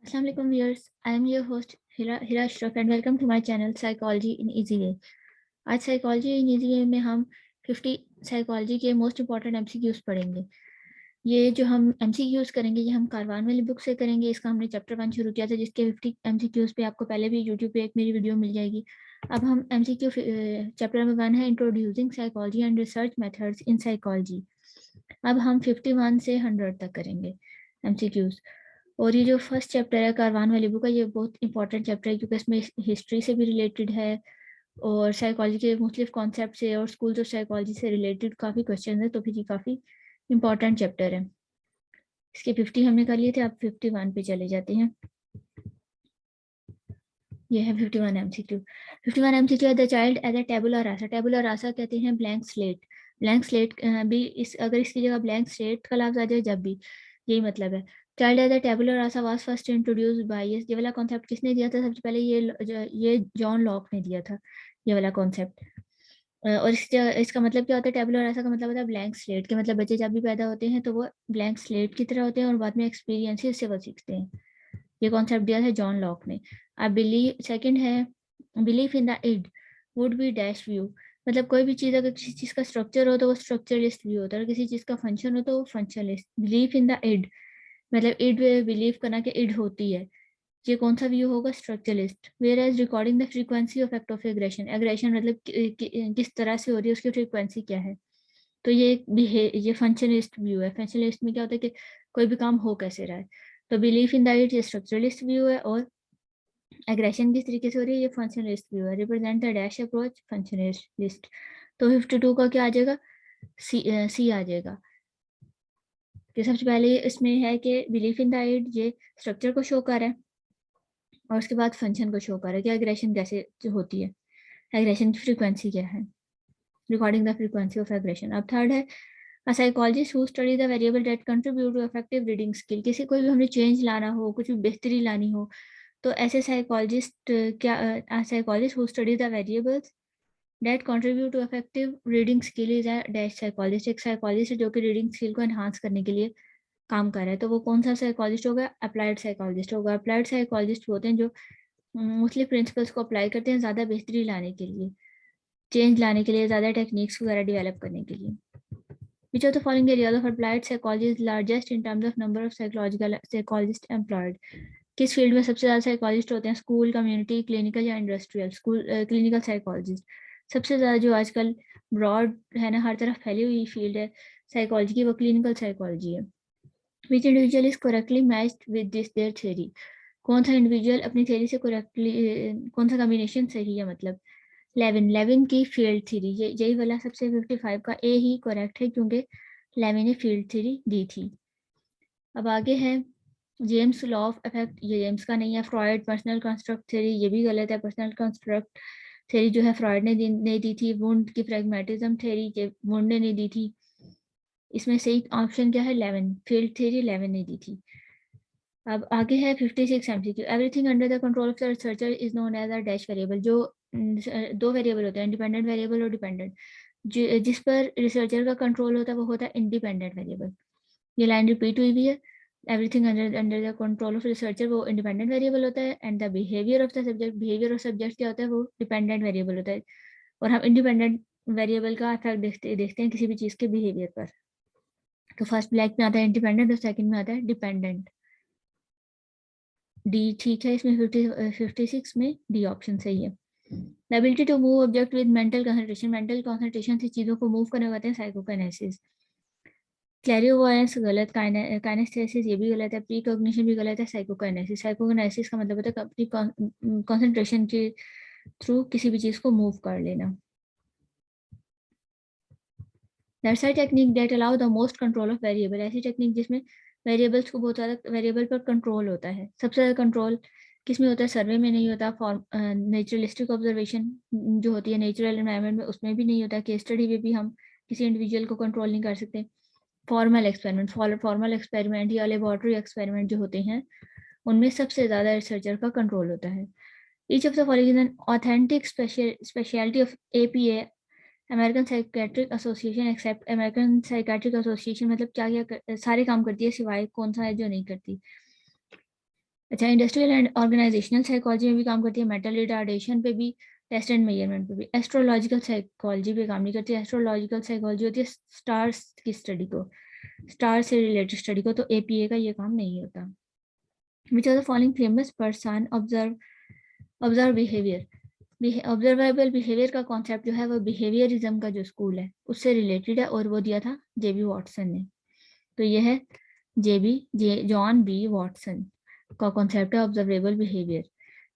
Assalamu alaikum viewers. I am your host Hira Ashraf and welcome to my channel Psychology in Easy Way. आज psychology in easy way में हम 50 psychology के most important MCQs पढ़ेंगे। ये जो हम MCQs करेंगे ये हम कारवान वाली बुक से करेंगे। इसका हमने चैप्टर 1 शुरू किया था जिसके 50 एमसीक्यूज पे आपको पहले भी यूट्यूब पे एक मेरी वीडियो मिल जाएगी। अब हम एमसीक्यू चैप्टर नंबर 1 है introducing psychology and research methods in psychology. अब हम 51 से 100 तक करेंगे एमसीक्यूज। और ये जो फर्स्ट चैप्टर है कारवान वाली बुक का ये बहुत इंपॉर्टेंट चैप्टर है क्योंकि इसमें हिस्ट्री से भी रिलेटेड है और साइकोलॉजी के मुख्तलिफ कॉन्सेप्ट से और स्कूल्स ऑफ साइकोलॉजी से रिलेटेड काफ़ी क्वेश्चन है। तो फिर ये काफ़ी इंपॉर्टेंट चैप्टर है। इसके 50 हमने कर लिए थे, अब 51 पे चले जाते हैं। ये है 51 MCQ. 51 MCQ the child as a tabula rasa. Tabula rasa कहते हैं ब्लैंक स्लेट। ब्लैंक स्लेट भी इस अगर इसकी जगह ब्लैंक स्लेट का लफ्ज आ जाए जब भी यही मतलब है। Child as a tabula rasa was first introduced by, ये वाला कॉन्सेप्ट किसने दिया था सबसे पहले? ये जॉन लॉक ने दिया था ये वाला कॉन्सेप्ट। और इसका मतलब क्या होता है? टेबुलर रासा का मतलब होता है ब्लैंक स्लेट के मतलब बच्चे जब भी पैदा होते हैं तो वो ब्लैंक स्लेट की तरह होते हैं और बाद में एक्सपीरियंसेस से वो सीखते हैं। ये कॉन्सेप्ट दिया है जॉन लॉक ने। अब बिलीव सेकंड है belief in the id would be dash view. मतलब कोई भी चीज़ अगर किसी चीज़ का स्ट्रक्चर हो तो वो स्ट्रक्चरलिस्ट व्यू होता है और किसी चीज़ का फंक्शन हो तो वो functionalist. Belief in the id मतलब इड बिलीव करना कि इड होती है। ये कौन सा व्यू होगा? Structuralist. Whereas recording the frequency of act of aggression. Aggression मतलब किस तरह से हो रही है उसकी फ्रीक्वेंसी क्या है। तो ये फंक्शनलिस्ट व्यू है। फंक्शनलिस्ट में क्या होता है कि कोई भी काम हो कैसे रहा है। तो बिलीफ इन द इट ये स्ट्रक्चरलिस्ट व्यू है और एग्रेशन किस तरीके से हो रही है ये फंक्शनलिस्ट व्यू है। Represent the dash approach functionalist. तो 52 का क्या आ जाएगा? सी आ जाएगा। कि सबसे पहले इसमें है कि बिलीफ इन द इट ये स्ट्रक्चर को शो कर रहा है और उसके बाद फंक्शन को शो कर रहा है कि एग्रेशन कैसे होती है, एग्रेशन की फ्रीक्वेंसी क्या है, recording the frequency of aggression. अब थर्ड है a psychologist who study the variable that contribute to effective reading skill। किसी कोई भी हमने चेंज लाना हो, कुछ भी बेहतरी लानी हो तो ऐसे साइकोलॉजिस्ट क्या psychologist who study the variables that contribute to effective reading skill is a dash psychologist. एक साइकोलॉजिस्ट जो कि रीडिंग स्किल को एनहांस करने के लिए काम कर रहा है। तो वो कौन सा साइकोलॉजिस्ट होगा? अप्लाइड साइकोलॉजिस्ट होगा। अप्लाइड साइकोलॉजिस्ट होते हैं जो मुख्तलिफ प्रिंसिपल्स को अप्लाई करते हैं ज़्यादा बेहतरी लाने के लिए, चेंज लाने के लिए, ज़्यादा टेक्निक्स वगैरह डेवलप करने के लिए। Which of the following areas of applied psychology is largest in terms of number of psychological psychologists employed? किस फील्ड में सबसे ज़्यादा साइकोलॉजिस्ट होते हैं? स्कूल, कम्युनिटी, क्लिनिकल या इंडस्ट्रियल? स्कूल क्लिनिकल साइकोलॉजिस्ट सबसे ज़्यादा जो आजकल ब्रॉड है ना, हर तरफ फैली हुई फील्ड है साइकोलॉजी की, वो क्लिनिकल साइकोलॉजी है। Which individual is correctly matched with this their theory? कौन सा इंडिविजुअल अपनी थ्योरी से करेक्टली कौन सा कॉम्बिनेशन सही है? मतलब लेविन की फील्ड थ्योरी, यही वाला सबसे 55 का ए ही करेक्ट है क्योंकि लेविन ने फील्ड थ्योरी दी थी। अब आगे है जेम्स लॉ ऑफ इफेक्ट, ये जेम्स का नहीं है। फ्रॉइड पर्सनल कंस्ट्रक्ट थ्योरी, ये भी गलत है। पर्सनल कंस्ट्रक्ट थ्योरी जो है फ्रॉइड ने नहीं दी थी। वुंड की प्रैग्मेटिज्म थ्योरी ये वुंड ने नहीं दी थी। इसमें सही ऑप्शन क्या है? लेविन, फील्ड थ्योरी लेविन ने दी थी। अब आगे है 56 MCQ. Everything under the control of the researcher is known as a dash variable. जो दो वेरिएबल होते हैं इंडिपेंडेंट वेरिएबल और डिपेंडेंट, जिस पर रिसर्चर का कंट्रोल होता है वो होता है इंडिपेंडेंट वेरिएबल। ये लाइन रिपीट हुई भी है। Everything under the control of researcher वो इंडिपेंडेंट वेरिएबल होता है and the behaviour of the subject, behaviour of subject क्या होता है? वो डिपेंडेंट वेरिएबल होता है। और हम इंडिपेंडेंट वेरिएबल का इफेक्ट देखते हैं किसी भी चीज़ के बिहेवियर पर। तो फर्स्ट ब्लैक में आता है इंडिपेंडेंट और सेकंड में आता है डिपेंडेंट। डी ठीक है, इसमें 56 में डी ऑप्शन सही है। The ability to move object with mental concentration, mental concentration से चीज़ों को मूव करने कहते हैं साइकोकाइनेसिस। क्लैरियोवॉयंस गलत, काइनेस्थेसिस ये भी गलत है, प्रीकॉग्निशन भी गलत है, साइकोकाइनेसिस। साइकोकाइनेसिस का मतलब होता है अपनी कंसंट्रेशन के थ्रू किसी भी चीज़ को मूव कर लेना। That's a technique that allow the most control of variable, ऐसी टेक्निक जिसमें वेरिएबल्स को बहुत ज़्यादा वेरिएबल पर कंट्रोल होता है। सबसे ज़्यादा कंट्रोल किस में होता है? सर्वे में नहीं होता। नेचुरलिस्टिक ऑब्जर्वेशन जो होती है नेचुरल एनवायरनमेंट में उसमें भी नहीं होता। केस स्टडी में भी हम किसी इंडिविजुअल को कंट्रोल नहीं कर सकते। फॉर्मल एक्सपेरिमेंट या लेबोरेटरी एक्सपेरिमेंट जो होते हैं उनमें सबसे ज़्यादा रिसर्चर का कंट्रोल होता है। Each of the following is an authentic speciality of APA American Psychiatric Association except. American Psychiatric Association मतलब क्या क्या सारे काम करती है सिवाय कौन सा है जो नहीं करती? अच्छा, इंडस्ट्रियल एंड ऑर्गेनाइजेशनल साइकोलॉजी में भी काम करती है, मेंटल रिटार्डेशन पे भी, टेस्ट एंड मेजरमेंट पे भी। एस्ट्रोलॉजिकल साइकोलॉजी पे काम नहीं करती। एस्ट्रोलॉजिकल साइकोलॉजी होती है स्टार्स की स्टडी को, स्टार से रिलेटेड स्टडी को, तो एपीए का ये काम नहीं होता। Which are the following famous person observe behaviour. Observable behaviour का कॉन्सेप्ट जो है वो बिहेवियरिज्म का जो स्कूल है उससे रिलेटेड है, और वो दिया था जेबी वॉटसन ने। तो ये है जॉन बी वॉटसन का कॉन्सेप्ट है ऑब्जर्वेबल बिहेवियर।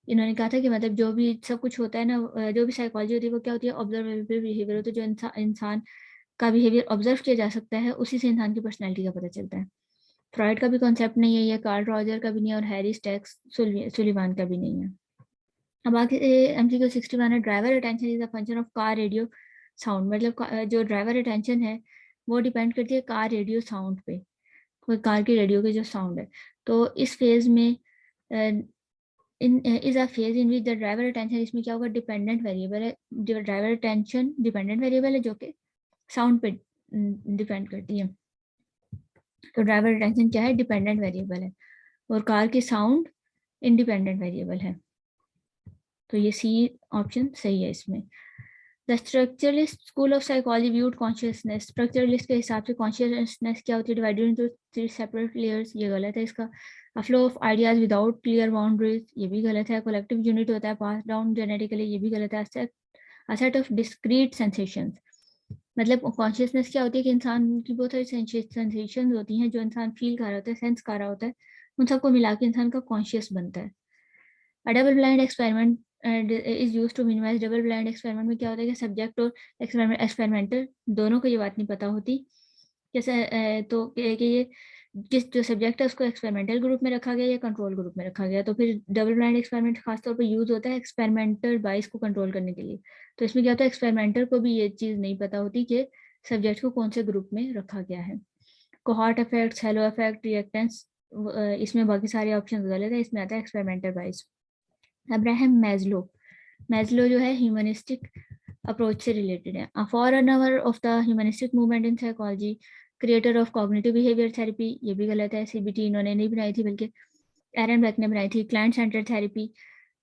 इन्होंने कहा था कि मतलब जो भी सब कुछ होता है ना, जो भी साइकोलॉजी होती है वो क्या होती है, ऑब्जर्वेबल बिहेवियर होता है। जो इंसान का बिहेवियर ऑब्जर्व किया जा सकता है उसी से इंसान की पर्सनैलिटी का पता चलता है। फ्रॉइड का भी कॉन्सेप्ट नहीं है ये, कार्ल रॉजर का भी नहीं है, और हैरी स्टैक्स सुलिवान का भी नहीं है। अब आगे MCQ 61 है, driver attention is a function of car radio sound. मतलब जो ड्राइवर अटेंशन है वो डिपेंड करती है कार रेडियो साउंड पे, कोई कार की रेडियो के जो साउंड है। तो इस फेज में in is a phase in which the driver attention, इसमें क्या होगा, डिपेंडेंट वेरिएबल है। जो ड्राइवर अटेंशन डिपेंडेंट वेरिएबल है जो कि साउंड पे डिपेंड करती है। तो ड्राइवर अटेंशन क्या है, डिपेंडेंट वेरिएबल है, और कार की साउंड इंडिपेंडेंट वेरिएबल है। तो ये सी ऑप्शन सही है इसमें। The structuralist school of psychology viewed consciousness, structuralist के हिसाब से कॉन्शियसनेस क्या होती है, डिवाइडेड इनटू 3 सेपरेट लेयर्स, ये गलत है इसका। A flow of ideas without clear boundaries, ये भी गलत है। कलेक्टिव यूनिट होता है पास डाउन जेनेटिकली, ये भी गलत है। A set of discrete sensations, मतलब कॉन्शियसनेस क्या होती है कि इंसान की बहुत सारी सेंसेशंस होती हैं जो इंसान फील कर रहा होता है, सेंस कर रहा होता है, उन सबको मिला के इंसान का कॉन्शियस बनता है। A double blind experiment is use to minimise. Double blind experiment में क्या होता है कि सब्जेक्ट और एक्सपेरिमेंटर दोनों को ये बात नहीं पता होती जैसे तो कि ये जिस जो सब्जेक्ट है उसको एक्सपेरिमेंटल ग्रुप में रखा गया या कंट्रोल ग्रुप में रखा गया। तो फिर डबल ब्लाइंड एक्सपेरिमेंट खासतौर पर यूज होता है एक्सपेरिमेंटल बाइस को कंट्रोल करने के लिए। तो इसमें क्या होता है, एक्सपेरिमेंटर को भी ये चीज़ नहीं पता होती कि सब्जेक्ट को कौन से ग्रुप में रखा गया है। Cohort effect, hello effect, reactance, इसमें बाकी सारे ऑप्शन गलत है, इसमें आता है एक्सपेरिमेंटल बाइस। अब्राहम मैज्लो जो है ह्यूमनिस्टिक अप्रोच से रिलेटेड है। For our of the humanistic movement in psychology, creator of cognitive behaviour therapy, ये भी गलत है। सीबीटी इन्होंने नहीं बनाई थी बल्कि एरन ब्लैक ने बनाई थी। क्लाइंट सेंटर थेरेपी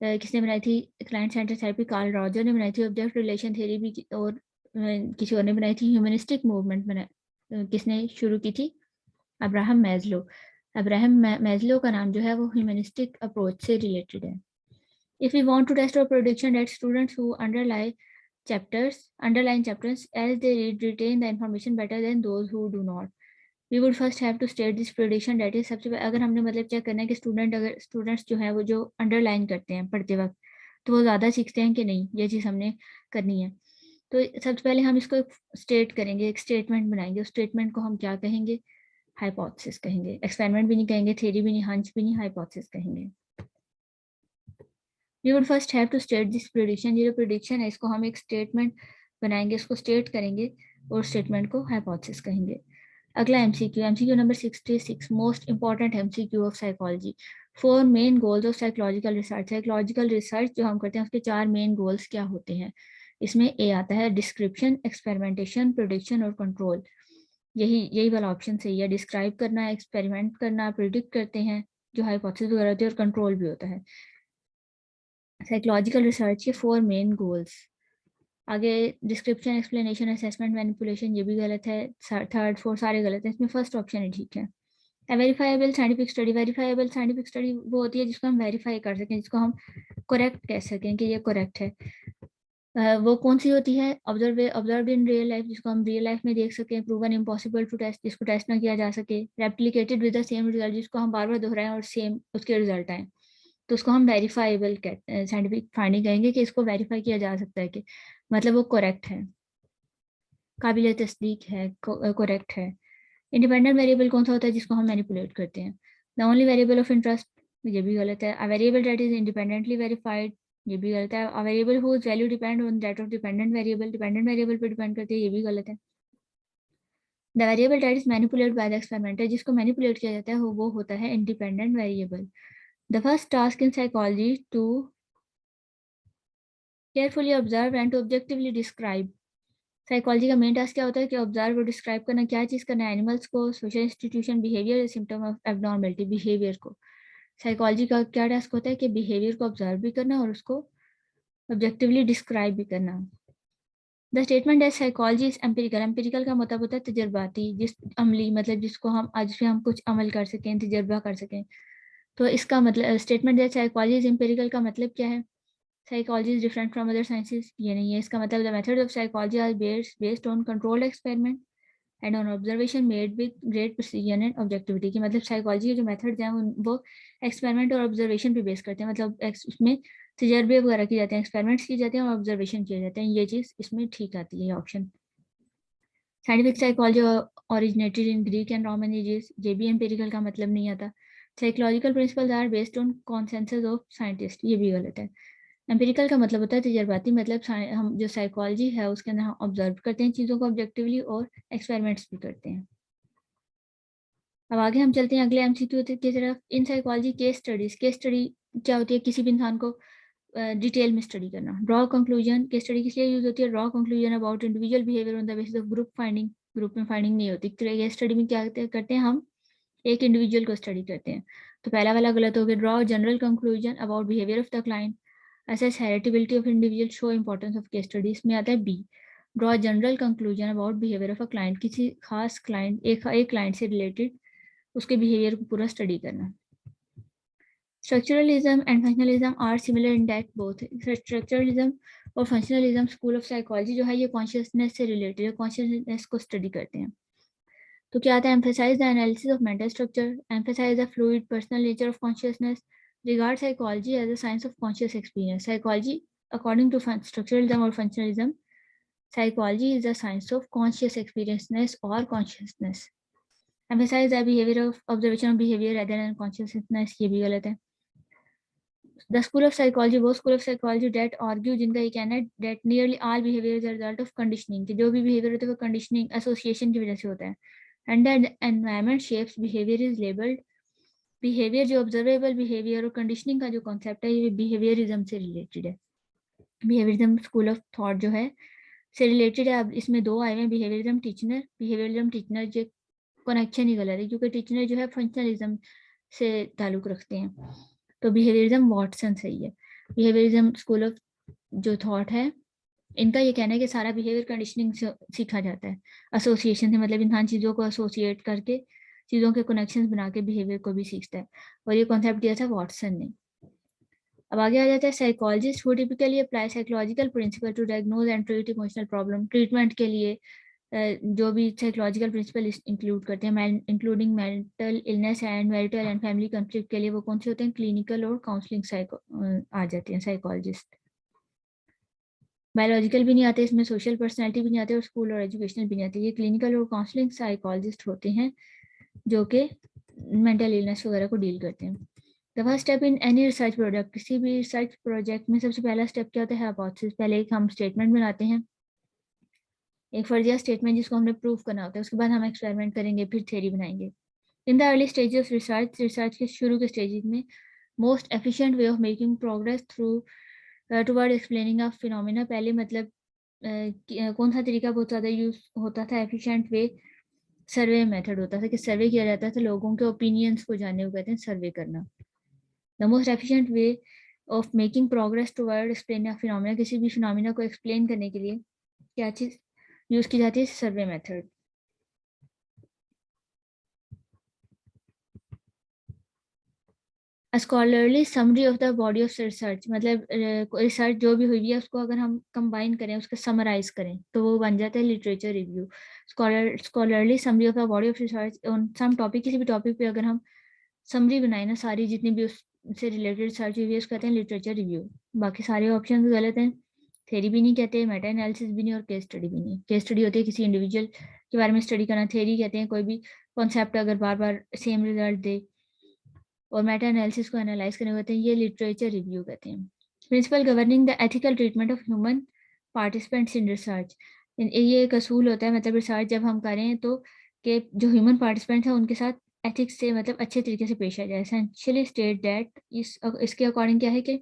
किसने बनाई थी, client centre therapy Carl Roger ने बनाई थी। ऑब्जेक्ट रिलेशन थ्योरी भी और किसी और ने बनाई थी। ह्यूमनिस्टिक मूवमेंट किसने शुरू की थी, अब्राहम मैज्लो। अब्राहम मैज्लो का नाम जो है वो ह्यूमनिस्टिक अप्रोच से रिलेटेड है। If we want to test our prediction that students who underline chapters as they retain the information better than those who do not, we would first have to state this prediction, that is सबसे अगर हमने मतलब check करना है कि students जो है वो जो अंडरलाइन करते हैं पढ़ते वक्त तो वो ज़्यादा सीखते हैं कि नहीं, ये चीज़ हमने करनी है। तो सबसे पहले हम इसको स्टेट करेंगे, एक स्टेटमेंट बनाएंगे। उस स्टेटमेंट को हम क्या कहेंगे, हाइपोथेसिस कहेंगे। एक्सपेरिमेंट भी नहीं कहेंगे, थ्योरी भी नहीं, हंच भी नहीं, हाइपोथेसिस कहेंगे। We would first have to state this prediction, ये जो prediction है इसको हम एक स्टेटमेंट बनाएंगे, इसको स्टेट करेंगे और स्टेटमेंट को हाइपोथेसिस कहेंगे। अगला MCQ number 66, most important MCQ of psychology. 4 main goals of psychological research. Psychological research जो हम करते हैं उसके 4 मेन गोल्स क्या होते हैं। इसमें ए आता है डिस्क्रिप्शन, एक्सपेरिमेंटेशन, प्रोडिक्शन और कंट्रोल। यही वाला ऑप्शन सही है। डिस्क्राइब करना, एक्सपेरिमेंट करना, प्रिडिक्ट करते हैं जो हाइपोथेसिस वगैरह होती है, और कंट्रोल भी होता है। साइकोलॉजिकल रिसर्च के 4 मेन गोल्स। आगे डिस्क्रिप्शन, एक्सप्लेनेशन, असेसमेंट, मैनिपुलेशन, ये भी गलत है। 3rd 4 सारे गलत है, इसमें फर्स्ट ऑप्शन ही ठीक है। Verifiable scientific study. Verifiable scientific study वो होती है जिसको हम वेरीफाई कर सकें, जिसको हम करेक्ट कह सकें कि ये करेक्ट है। वो कौन सी होती है, ऑब्जर्व इन रियल लाइफ, जिसको हम रियल लाइफ में देख सकें। प्रूवन इम्पॉसिबल टू टेस्ट, जिसको टेस्ट ना किया जा सके। Replicated with the same result, जिसको हम बार बार दोहराएं और सेम उसके रिजल्ट आए, तो उसको हम वेरीफाइबल साइंटिफिक फाइंडिंग कहेंगे कि इसको वेरीफाई किया जा सकता है कि मतलब वो करेक्ट है, काबिल तस्दीक है, करेक्ट है। इंडिपेंडेंट वेरिएबल कौन सा होता है, जिसको हम मैनिपुलेट करते हैं। The only variable of interest, ये भी गलत है। A variable that is independently verified, ये भी गलत है। A variable whose value depend on that of dependent variable पे डिपेंड करती है, ये भी गलत है। The variable that is manipulate by the experimenter, जिसको मैनिपुलेट किया जाता है वो होता है independent variable. The first task in psychology to carefully observe and to objectively describe. Psychology का मेन टास्क क्या होता है कि ऑब्जर्व और डिस्क्राइब करना, क्या चीज़ करना है, एनिमल्स को, social institution, behaviour, symptom of abnormality, behaviour को। साइकोलॉजी का क्या टास्क होता है कि बिहेवियर को ऑब्जर्व भी करना और उसको ऑब्जेक्टिवली डिस्क्राइब भी करना। The statement that psychology is empirical, empirical का मतलब होता है तजर्बाती, जिस अमली मतलब जिसको हम आज से हम कुछ अमल कर सकें, तजर्बा कर सकें। तो इसका मतलब statement that psychology is empirical का मतलब क्या है? Psychology is different from other sciences, ये नहीं है। इसका मतलब the method of psychology are based on controlled experiment and on observation made with great precision and objectivity. की मतलब साइकोलॉजी के जो मेथड्स हैं वो एक्सपेरिमेंट और ऑब्जर्वेशन पे बेस करते हैं, मतलब उसमें तजर्बे वगैरह किए जाते हैं, एक्सपेरिमेंट्स किए जाते हैं और ऑब्जर्वेशन किए जाते हैं। ये चीज़ इसमें ठीक आती है option. Scientific psychology originated in Greek and Roman ages, ये भी एम्पिरिकल का मतलब नहीं आता। Psychological principles are based on consensus of scientist, ये भी गलत है। एम्पिरिकल का मतलब होता है तजर्बाती, मतलब हम जो साइकोलॉजी है उसके अंदर हम ऑब्जर्व करते हैं चीज़ों को ऑब्जेक्टिवली और एक्सपेरिमेंट्स भी करते हैं। अब आगे हम चलते हैं अगले एमसीक्यू की तरफ। In psychology case studies, case study क्या होती है? किसी भी इंसान को डिटेल में स्टडी करना। ड्रॉ कंक्लूजन, केस स्टडी किस लिए यूज होती है? Draw conclusion about individual behaviour on the basis of group finding, group में फाइंडिंग नहीं होती। केस स्टडी में क्या करते हैं? हम एक इंडिविजुअल को स्टडी करते हैं। तो पहला वाला गलत हो गया। Draw general conclusion about behaviour of the client, assess heritability of individual, show importance of case studies में आता है B. Draw general conclusion about behaviour of a client, किसी खास क्लाइंट, एक क्लाइंट से रिलेटेड उसके बिहेवियर को पूरा स्टडी करना। Structuralism and functionalism are similar in that both, structuralism और फंक्शनलिज्म स्कूल ऑफ साइकोलॉजी जो है ये कॉन्शियसनेस से रिलेटेड है, कॉन्शियसनेस को स्टडी करते हैं। तो क्या आता है? Emphasise the analysis of mental structure, emphasise the fluid personal nature of consciousness, regard psychology as a science of conscious experience. Psychology, according to structuralism or functionalism, psychology is a science of conscious experience or consciousness. Emphasize the behavior of observation of behavior rather than consciousness, ये भी गलत है। The school of psychology, वो school of psychology that argue, जिनका ये कहना है that nearly all behavior is a result of conditioning, कि जो भी behavior होता है वो conditioning association की वजह से होता है, and that environment shapes behavior is labeled behaviour. जो ऑब्जर्वेबल बिहेवियर और कंडीशनिंग का जो कॉन्सेप्ट है ये बिहेवियरिज्म से रिलेटेड है। बिहेवियरिज्म स्कूल ऑफ थॉट जो है से रिलेटेड है। अब इसमें दो आए हैं, बिहेवियरिज्म टीचनर, बिहेवियरिज्म टीचनर जो कनेक्शन ही गलत है क्योंकि टीचनर जो है फंक्शनलिज्म से ताल्लुक रखते हैं, तो बिहेवियरिज्म वॉटसन सही है। बिहेवियरिज्म स्कूल ऑफ जो थॉट है इनका ये कहना है कि सारा बिहेवियर कंडीशनिंग से सीखा जाता है, एसोसिएशन से, मतलब इंसान चीज़ों को एसोसिएट करके चीज़ों के कनेक्शंस बना के बिहेवियर को भी सीखता है, और ये कॉन्सेप्ट दिया था वॉटसन ने। अब आगे आ जाता है psychologist who typically apply psychological principle to diagnose and treat emotional problem. Treatment के लिए जो भी साइकोलॉजिकल प्रिंसिपल इंक्लूड करते हैं, including mental illness and marital and family conflict के लिए, वो कौन से होते हैं? क्लिनिकल और काउंसलिंग आ जाते हैं साइकोलॉजिस्ट। बायोलॉजिकल भी नहीं आते इसमें, सोशल पर्सनैलिटी भी नहीं आते और स्कूल और एजुकेशनल भी नहीं आते। ये क्लिनिकल और काउंसलिंग साइकोलॉजिस्ट होते हैं जो कि मेंटल इलनेस वगैरह को डील करते हैं। The first step in any research project, किसी भी रिसर्च प्रोजेक्ट में सबसे पहला स्टेप क्या होता है? हाइपोथेसिस। पहले एक हम स्टेटमेंट बनाते हैं, एक फर्जिया स्टेटमेंट जिसको हमने प्रूव करना होता है, उसके बाद हम एक्सपेरिमेंट करेंगे, फिर थ्योरी बनाएंगे। In the early stages of research, research के शुरू के स्टेजेस में most efficient way of making progress through toward explaining of phenomena, पहले मतलब कौन सा तरीका बहुत ज़्यादा यूज होता था? एफिशिएंट वे सर्वे मेथड होता था कि सर्वे किया जाता था, लोगों के ओपिनियंस को जानने को कहते हैं सर्वे करना। The most efficient way of making progress toward explaining phenomena, किसी भी फिनोमिना को एक्सप्लेन करने के लिए क्या चीज़ यूज की जाती है? Survey method. Scholarly summary of the body of research, मतलब रिसर्च जो भी हुई है उसको अगर हम कंबाइन करें, उसको समराइज करें तो वो बन जाता है literature review. Scholarly summary of the body of research on some topic, किसी भी टॉपिक पे अगर हम समरी बनाए ना सारी जितनी भी उससे रिलेटेड रिसर्च हुई है उसको कहते हैं लिटरेचर रिव्यू। बाकी सारे ऑप्शन गलत हैं। थेरी भी नहीं कहते, मेटा एनालिसिस भी नहीं और केस स्टडी भी नहीं। केस स्टडी होती है किसी इंडिविजुअल के बारे में स्टडी करना, थेरी कहते हैं कोई भी कॉन्सेप्ट अगर बार बार सेम रिजल्ट दे, और मेटा एनालिसिस को एनालाइज करने होते हैं, ये लिटरेचर रिव्यू कहते हैं। Principle governing the ethical treatment of human participants in research, ये एक असूल होता है, मतलब रिसर्च जब हम करें तो कि जो ह्यूमन पार्टिसिपेंट्स हैं उनके साथ एथिक्स से मतलब अच्छे तरीके से पेश आ जाए। एसेंशियली स्टेट दैट, इसके अकॉर्डिंग क्या है कि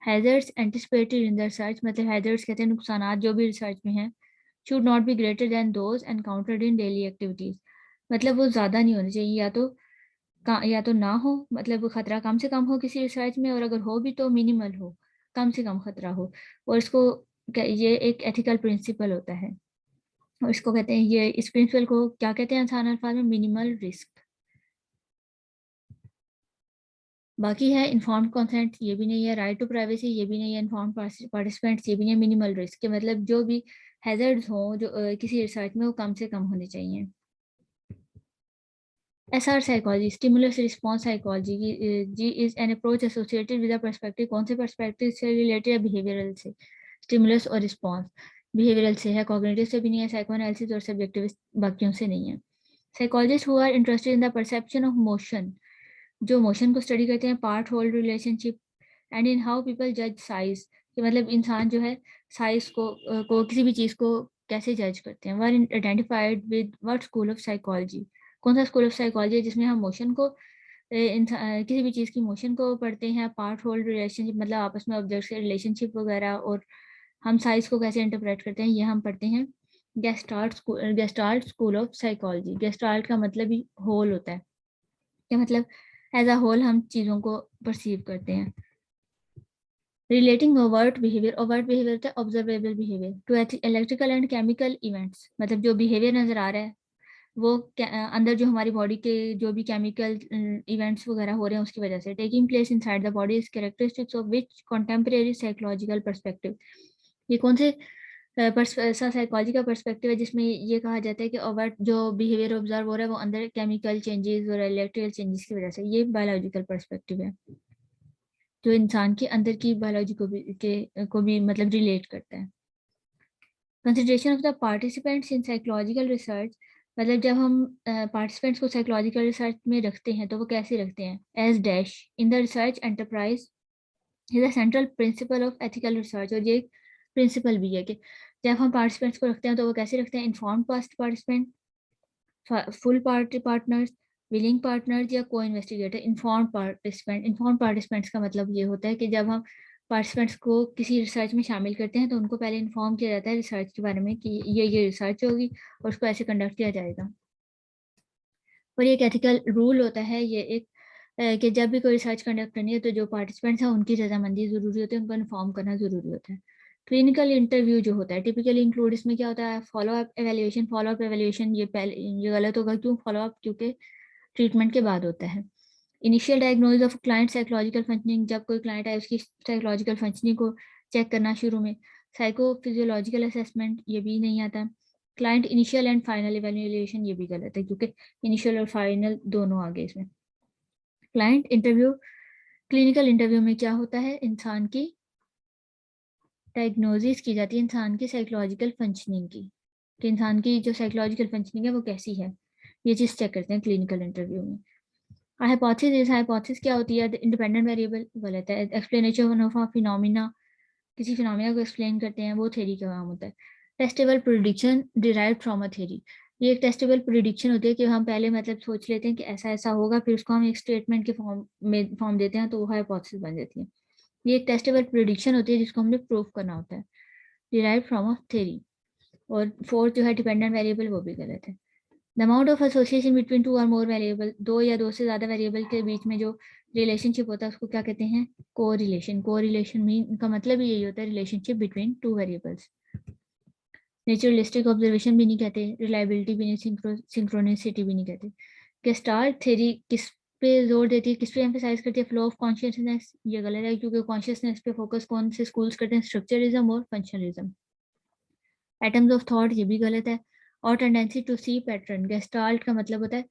hazards anticipated in the research, मतलब हैजर्ड्स कहते हैं नुकसान जो भी रिसर्च में हैं, should not be greater than those encountered in daily activities, मतलब वो ज़्यादा नहीं होने चाहिए, या तो या तो ना हो, मतलब खतरा कम से कम हो किसी रिसर्च में, और अगर हो भी तो मिनिमल हो, कम से कम खतरा हो। और इसको ये एक एथिकल प्रिंसिपल होता है, और इसको कहते हैं, ये इस प्रिंसिपल को क्या कहते हैं आसान अल्फाज में, मिनिमल रिस्क। बाकी है इन्फॉर्म्ड कंसेंट, ये भी नहीं है। राइट टू प्राइवेसी, ये भी नहीं है। इन्फॉर्म्ड पार्टिसिपेंट्स, ये भी नहीं है। मिनिमल रिस्क के मतलब जो भी हैजर्ड्स हो जो किसी रिसर्च में, वो कम से कम होने चाहिए। SR psychology, stimulus response psychology जी is an approach associated with a perspective. कौन से पर्सपेक्टिव से रिलेटेड है? बिहेवियरल से। स्टिमुलस और रिस्पॉन्स बिहेवियरल से है, कॉग्निटिव से भी नहीं है, साइकोएनालिसिस और सब्जेक्टिव बाकियों से नहीं है। Psychologist who are interested in the perception of motion, जो मोशन को स्टडी करते हैं, part whole relationship and in how people जज साइज, कि मतलब इंसान जो है साइज को किसी भी चीज को कैसे जज करते हैं। Were identified with what school of psychology, कौन सा स्कूल ऑफ साइकोलॉजी है जिसमें हम मोशन को किसी भी चीज की मोशन को पढ़ते हैं, पार्ट होल्ड रिलेशनशिप मतलब आपस में ऑब्जेक्ट से रिलेशनशिप वगैरह, और हम साइज को कैसे इंटरप्रेट करते हैं, ये हम पढ़ते हैं gestalt school of psychology. Gestalt का मतलब ही होल होता है, कि मतलब एज अ होल हम चीज़ों को परसीव करते हैं। Relating overt behaviour, overt behaviour होता है observable behaviour, to electrical and chemical events, मतलब जो बिहेवियर नजर आ रहा है वो अंदर जो हमारी बॉडी के जो भी केमिकल इवेंट्स वगैरह हो रहे हैं उसकी वजह से, taking place inside the body is characteristics of which contemporary psychological perspective. ये कौन से ऐसा साइकोलॉजी का पर्सपेक्टिव है जिसमें ये कहा जाता है कि ओवर्ट जो बिहेवियर ऑब्जर्व हो रहा है वो अंदर केमिकल चेंजेस और इलेक्ट्रिकल चेंजेस की वजह से, ये बायोलॉजिकल पर्सपेक्टिव है जो इंसान के अंदर की बायोलॉजी को भी मतलब रिलेट करता है। Consideration of the participants in psychological research, मतलब जब हम पार्टिसिपेंट्स को साइकोलॉजिकल रिसर्च में रखते हैं तो वो कैसे रखते हैं? As dash in the research enterprise is a central principle of ethical research, और ये प्रिंसिपल भी है कि जब हम पार्टिसिपेंट्स को रखते हैं तो वो कैसे रखते हैं? Informed past participant, full party partners, willing partners या को investigator. Informed participant, informed participants का मतलब ये होता है कि जब हम पार्टिसिपेंट्स को किसी रिसर्च में शामिल करते हैं तो उनको पहले इन्फॉर्म किया जाता है रिसर्च के बारे में कि ये रिसर्च होगी और उसको ऐसे कंडक्ट किया जाएगा। और ये एक एथिकल रूल होता है, ये एक कि जब भी कोई रिसर्च कंडक्ट करनी है तो जो पार्टिसिपेंट्स हैं उनकी रजामंदी जरूरी होती है, उनको इन्फॉर्म करना जरूरी होता है। क्लिनिकल इंटरव्यू जो होता है टिपिकली इंक्लूड, इसमें क्या होता है? Follow up evaluation. Follow up evaluation ये पहले ये गलत होगा, क्यों फॉलो अप? क्योंकि ट्रीटमेंट के बाद होता है। Initial diagnosis of client psychological functioning, जब कोई क्लाइंट आए उसकी साइकोलॉजिकल फंक्शनिंग को चेक करना शुरू में। साइको फिजियोलॉजिकल असेसमेंट, ये भी नहीं आता। Client initial and final evaluation, ये भी गलत है क्योंकि इनिशियल और फाइनल दोनों आ गए इसमें। क्लाइंट इंटरव्यू, क्लिनिकल इंटरव्यू में क्या होता है? इंसान की डायग्नोसिस की जाती है इंसान की साइकोलॉजिकल फंक्शनिंग की, कि इंसान की जो साइकोलॉजिकल फंक्शनिंग है वो कैसी है, ये चीज़ चेक करते हैं क्लिनिकल इंटरव्यू में। हाइपोथेसिस, हाइपोथेसिस क्या होती है? इंडिपेंडेंट वेरिएबल बोलता है। एक्सप्लेनेशन ऑफ अ फिनोमिना, किसी फिनोमिना को एक्सप्लेन करते हैं, वो थ्योरी का काम होता है। Testable prediction derived from a theory, ये एक टेस्टेबल प्रिडिक्शन होती है कि हम पहले मतलब सोच लेते हैं कि ऐसा ऐसा होगा, फिर उसको हम एक स्टेटमेंट के फॉर्म देते हैं तो वो हाइपोथेसिस बन जाती है। ये एक टेस्टेबल प्रिडिक्शन होती है जिसको हमने प्रूव करना होता है, डिराइव फ्रॉम अ थ्योरी। और फोर्थ जो है डिपेंडेंट वेरिएबल, वो भी गलत है। The amount of association between two और मोर वेरिएबल, दो या दो से ज्यादा वेरिएबल के बीच में जो रिलेशनशिप होता है उसको क्या कहते हैं? को रिलेशन। को रिलेशन मीन का मतलब ही यही होता है, relationship between two variables. Naturalistic observation भी नहीं कहते, रिलायबिलिटी भी नहीं, सिंक्रोनिसिटी भी नहीं कहते। गेस्टाल्ट थ्योरी किस पे जोर देती है, किस पे एम्फेसाइज करती है? फ्लो ऑफ कॉन्शियसनेस, ये गलत है क्योंकि कॉन्शियसनेस पे फोकस कौन से स्कूल्स करते हैं? स्ट्रक्चरिज्म और फंक्शनलिज्म। एटम्स ऑफ थॉट, ये भी गलत है। और tendency to see pattern, gestalt का मतलब होता है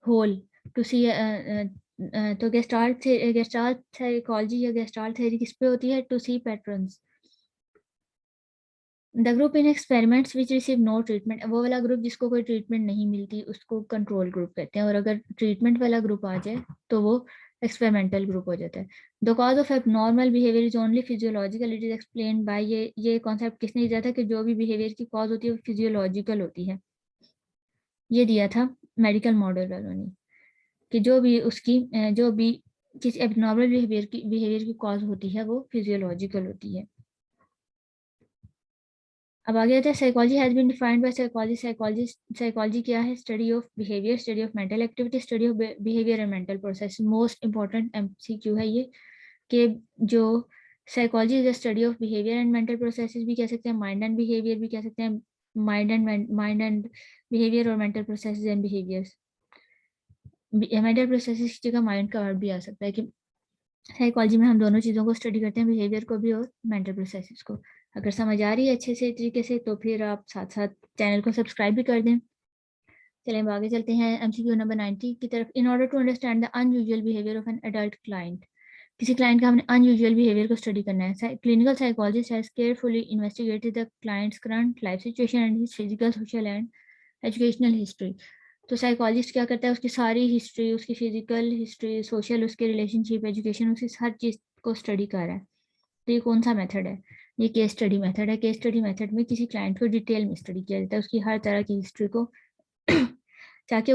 होल, टू सी, तो गेस्टाल्ट साइकोलॉजी या गेस्टाल्ट थ्योरी किस पे होती है? To see patterns. The group in experiments which receive no treatment, वो वाला ग्रुप जिसको कोई ट्रीटमेंट नहीं मिलती उसको कंट्रोल ग्रुप कहते हैं, और अगर ट्रीटमेंट वाला ग्रुप आ जाए तो वो एक्सपेरिमेंटल ग्रुप हो जाता है। The cause of abnormal behaviour is only physiological, it is explain by, ये कॉन्सेप्ट किसने दिया था कि जो भी बिहेवियर की कॉज होती है वो फिजियोलॉजिकल होती है? ये दिया था मेडिकल मॉडल वालों ने, कि जो भी उसकी जो भी किसी एबनॉर्मल बिहेवियर की कॉज होती है वो फिजियोलॉजिकल होती है। अब आगे आता है psychology has been defined by psychology क्या है? Study of behaviour, study of mental activity, study of behaviour and mental process. Most important MCQ है ये कि जो psychology is the study of behaviour and mental processes भी कह सकते हैं, माइंड एंड बिहेवियर भी कह सकते हैं, माइंड एंड बिहेवियर और mental processes and behaviours. Mental processes की जगह माइंड का वर्ड भी आ सकता है कि साइकोलॉजी में हम दोनों चीज़ों को स्टडी करते हैं, बिहेवियर को भी और मेंटल प्रोसेसेस को। अगर समझ आ रही है अच्छे से तरीके से तो फिर आप साथ साथ चैनल को सब्सक्राइब भी कर दें। चलें अब आगे चलते हैं एमसीक्यू नंबर 90 की तरफ। In order to understand the unusual behaviour of an adult client, किसी क्लाइंट का हमने अनयूजुअल बिहेवियर को स्टडी करना है। Clinical psychologist has carefully investigated the client's current life situation and his physical, social and educational history. तो psychologist क्या करता है, उसकी सारी हिस्ट्री, उसकी फिजिकल हिस्ट्री, सोशल, उसके रिलेशनशिप, एजुकेशन, उसकी हर चीज़ को स्टडी कर रहा है। तो ये कौन सा मेथड है? ये केस स्टडी मेथड है। केस स्टडी मेथड में किसी क्लाइंट को डिटेल में स्टडी किया जाता है, उसकी हर तरह की हिस्ट्री को चाहे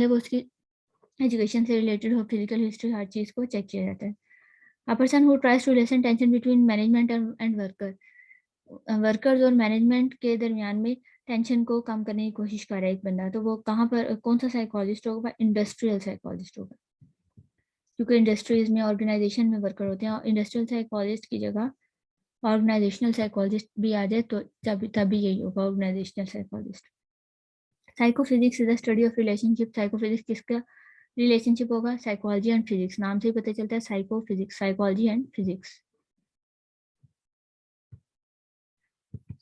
वो उसकी एजुकेशन से रिलेटेड हो, फिजिकल हिस्ट्री, हर चीज़ को चेक किया जाता है। A person who tries to lessen tension between management and worker, workers और मैनेजमेंट के दरमियान में टेंशन को कम करने की कोशिश कर रहा है एक बंदा, तो वो कहाँ पर कौन सा साइकोलॉजिस्ट होगा? इंडस्ट्रियल साइकोलॉजिस्ट होगा, क्योंकि इंडस्ट्रीज में ऑर्गेनाइजेशन में वर्कर होते हैं। और इंडस्ट्रियल साइकोलॉजिस्ट की जगह ऑर्गेनाइजेशनल साइकोलॉजिस्ट भी आ जाए तो तभी यही होगा, organisational psychologist. Psychophysics is the study of relationship. Psychophysics किसका रिलेशनशिप होगा? Psychology and physics. नाम से ही पता चलता है psychophysics, psychology and physics.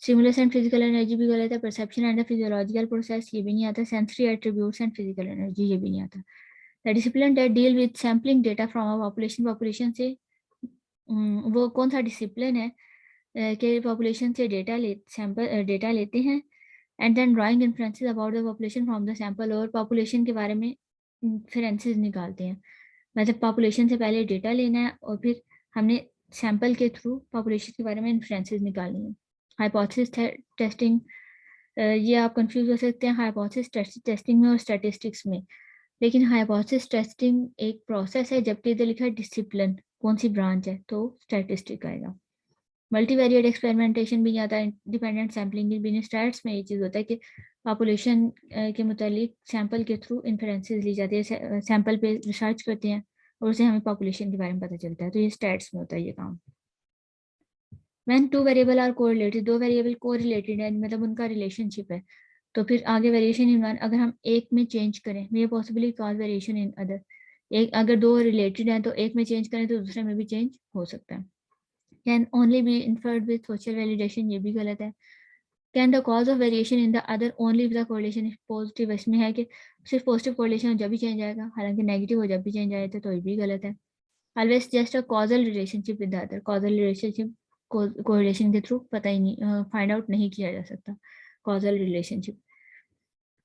Stimulus and physical energy भी गलत है। परसेप्शन एंड फिजियोलॉजिकल प्रोसेस, ये भी नहीं आता। Sensory attributes and physical energy, ये भी नहीं आता। The discipline that deal with sampling data from a population, population से वो कौन सा डिसिप्लिन है कि पॉपुलेशन से डेटा लेते हैं and then drawing inferences about the population from the sample, और पॉपुलेशन के बारे में इन्फ्रेंसेस निकालते हैं। मतलब पॉपुलेशन से पहले डेटा लेना है और फिर हमने सैंपल के थ्रू पॉपुलेशन के बारे में इन्फ्रेंसेस निकालनी है। हाइपोथेसिस टेस्टिंग, ये आप कंफ्यूज हो सकते हैं हाइपोथेसिस टेस्टिंग में और स्टैटिस्टिक्स में। लेकिन हाइपोथेसिस टेस्टिंग एक प्रोसेस है, जबकि इधर लिखा है डिसिप्लिन, कौन सी ब्रांच है, तो स्टैटिस्टिक आएगा। मल्टीवेरिएट एक्सपेरिमेंटेशन भी नहीं आता, इंडिपेंडेंट सैम्पलिंग भी नहीं। स्टैट्स में ये चीज़ होता है कि पॉपुलेशन के मुतालिक सैंपल के थ्रू इन्फ्रेंसेस ली जाती है, सैंपल पे रिसर्च करते हैं और उसे हमें पॉपुलेशन के बारे में पता चलता है। तो ये स्टैट्स में होता है ये काम। When two variable are correlated, दो वेरिएबल कोरिलेटेड है, मतलब उनका रिलेशनशिप है, तो फिर आगे वेरिएशन इन वन, अगर हम एक में चेंज करें, may possibly cause variation in other. एक अगर दो रिलेटेड हैं तो एक में चेंज करें तो दूसरे में भी चेंज हो सकता है। Can only be inferred with social validation, ये भी गलत है। Can the cause of variation in the other only if the correlation is positive, इसमें है कि सिर्फ पॉजिटिव कोरिलेशन हो जब भी चेंज आएगा, हालांकि नेगेटिव हो जब भी चेंज आए तो ये भी गलत है। Always just a causal relationship with the other, causal relationship correlation के थ्रू पता ही नहीं, फाइंड आउट नहीं किया जा सकता कॉजल रिलेशनशिप।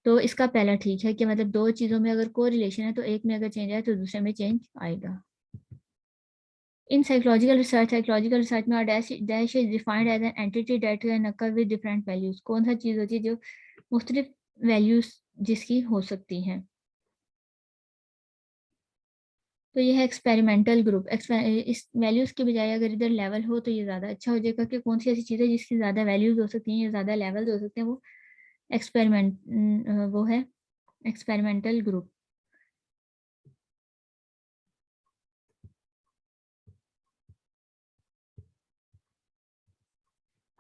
तो इसका पहला ठीक है कि मतलब दो चीज़ों में अगर कोरिलेशन है तो एक में अगर चेंज आए तो दूसरे में चेंज आएगा। इन साइकोलॉजिकल रिसर्च में dash is defined as an entity that can occur with different values. कौन सा चीज़ होती है जो मुख्तलिफ वैल्यूज जिसकी हो सकती हैं? तो ये है एक्सपेरिमेंटल ग्रुप। इस वैल्यूज के बजाय अगर इधर लेवल हो तो ये ज़्यादा अच्छा हो जाएगा कि कौन सी ऐसी चीज़ है जिसकी ज़्यादा वैल्यूज हो सकती हैं या ज़्यादा लेवल्स हो सकते हैं, वो एक्सपेरिमेंट वो है एक्सपेरिमेंटल ग्रुप।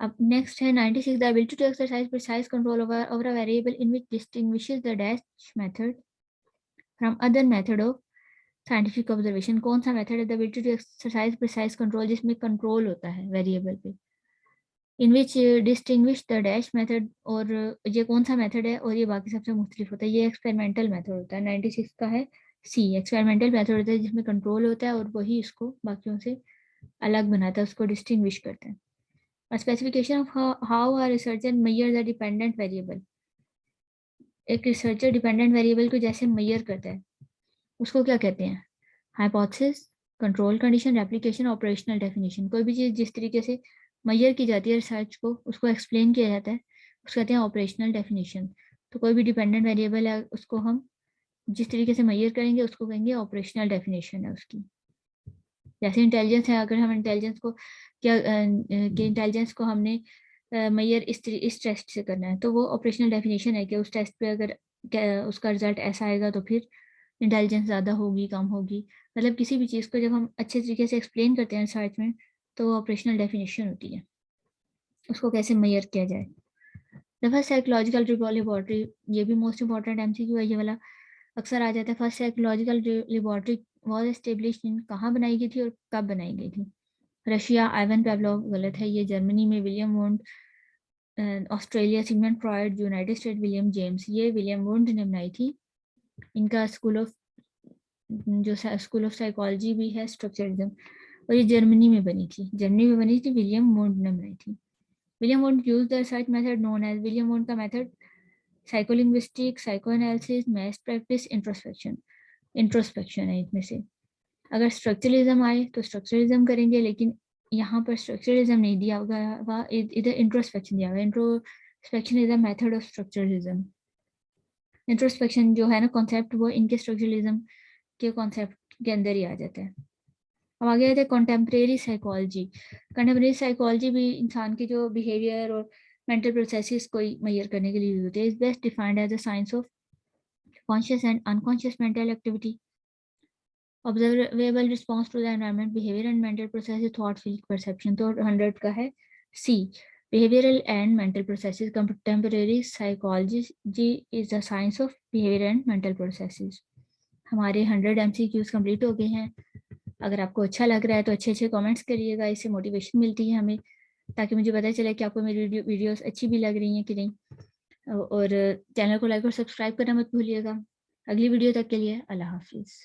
अब नेक्स्ट है 96, the ability to exercise precise control over a variable in which distinguishes the dash method from other method of scientific observation. कौन सा मेथड है the ability to exercise precise control जिसमें control होता है variable पे? In which distinguish the dash method, और ये कौन सा मेथड है और ये बाकी सबसे मुख्तलिफ होता है? ये एक्सपेरिमेंटल मेथड होता है। 96 का है सी, एक्सपेरिमेंटल मेथड होता है जिसमें कंट्रोल होता है और वही इसको बाकियों से अलग बनाता है, उसको डिस्टिंग्विश करता है। Specification of how a researcher measure the dependent variable. एक रिसर्चर डिपेंडेंट वेरिएबल को जैसे मेजर करता है उसको क्या कहते हैं? Hypothesis, control condition, replication, operational definition. कोई भी चीज़ जिस तरीके से मेजर की जाती है रिसर्च को, उसको एक्सप्लेन किया जाता है, उसको कहते हैं ऑपरेशनल डेफिनेशन। तो कोई भी डिपेंडेंट वेरिएबल है उसको हम जिस तरीके से मेजर करेंगे उसको कहेंगे ऑपरेशनल डेफिनेशन है उसकी। जैसे इंटेलिजेंस है, अगर हम इंटेलिजेंस को क्या कि इंटेलिजेंस को हमने मैयर इस टेस्ट से करना है, तो वो ऑपरेशनल डेफिनेशन है कि उस टेस्ट पे अगर उसका रिजल्ट ऐसा आएगा तो फिर इंटेलिजेंस ज़्यादा होगी, कम होगी। मतलब किसी भी चीज़ को जब हम अच्छे तरीके से एक्सप्लेन करते हैं रिसर्च में, तो वो ऑपरेशनल डेफिनेशन होती है, उसको कैसे मैयर किया जाए। द फर्स्ट साइकोलॉजिकल लेबोरेटरी, ये भी मोस्ट इंपॉर्टेंट एमसीक्यू है ये वाला, अक्सर आ जाता है। First psychological laboratory was established in, कहाँ बनाई गई थी और कब बनाई गई थी? रशिया, आइवन पेवलोव, गलत है ये। जर्मनी में William wound, Australia Sigmund Freud, United state William James, ये विलियम वुंड ने बनाई थी। इनका जो स्कूल ऑफ साइकोलॉजी भी है स्ट्रक्चरलिज्म, और ये जर्मनी में बनी थी, विलियम वुंड ने बनाई थी। William Wundt use the research method known as, William Wundt का method psycholinguistic, psychoanalysis, math practice, introspection है इनमें से। अगर स्ट्रक्चरलिज्म आए तो स्ट्रक्चरलिज्म करेंगे, लेकिन यहाँ पर स्ट्रक्चरलिज्म नहीं दिया होगा, इधर इंट्रोस्पेक्शन दिया हुआ है। Introspection is a method of structuralism. Introspection जो है ना कॉन्सेप्ट, वो इनके स्ट्रक्चरलिज्म के कॉन्सेप्ट के अंदर ही आ जाता है। अब आगे आते हैं कॉन्टेम्प्रेरी साइकोलॉजी। कॉन्टेम्प्रेरी साइकोलॉजी भी इंसान के जो बिहेवियर और मेंटल प्रोसेसेस को मेजर करने के लिए यूज होते हैं। Is best defined as the science of conscious and unconscious mental activity, observable response to the environment, behavior and mental processes, thought, feeling, perception। तो 100 का है C, behavioral and mental processes। Contemporary psychology is the science of behavior and mental processes। हमारे 100 MCQs complete हो गए हैं। अगर आपको अच्छा लग रहा है तो अच्छे अच्छे कमेंट्स करिएगा, इससे मोटिवेशन मिलती है हमें, ताकि मुझे पता चले कि आपको मेरी वीडियोस अच्छी भी लग रही हैं कि नहीं। और चैनल को लाइक और सब्सक्राइब करना मत भूलिएगा। अगली वीडियो तक के लिए अल्लाह हाफिज़।